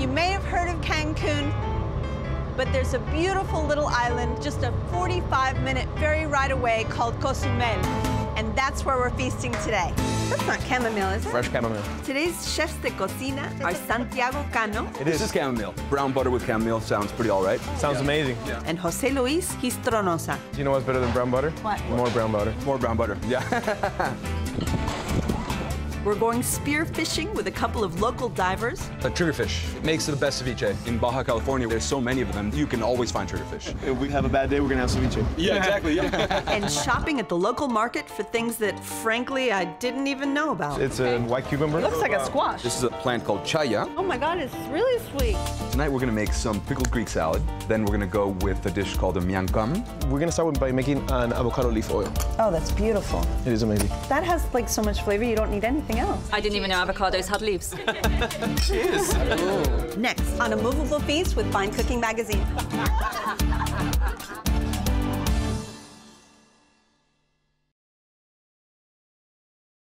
You may have heard of Cancun, but there's a beautiful little island just a 45-minute ferry ride away called Cozumel. And that's where we're feasting today. That's not chamomile, is it? Fresh chamomile. Today's chefs de cocina are Santiago Kano. This is chamomile. Brown butter with chamomile sounds pretty all right. Sounds amazing. Yeah. And Jose Luis Hinostroza. Do you know what's better than brown butter? What? More brown butter. More brown butter. Yeah. We're going spear fishing with a couple of local divers. A triggerfish. It makes it the best ceviche. In Baja California, there's so many of them, you can always find triggerfish. If we have a bad day, we're gonna have ceviche. Yeah, exactly. Yeah. And shopping at the local market for things that, frankly, I didn't even know about. It's a white cucumber. Looks like a squash. This is a plant called chaya. Oh my God, it's really sweet. Tonight we're gonna make some pickled Greek salad. Then we're gonna go with a dish called a miankam. We're gonna start by making an avocado leaf oil. Oh, that's beautiful. It is amazing. That has like so much flavor, you don't need anything else. I didn't even know avocados had leaves. Cheers. Next on a Movable Feast with Fine Cooking Magazine.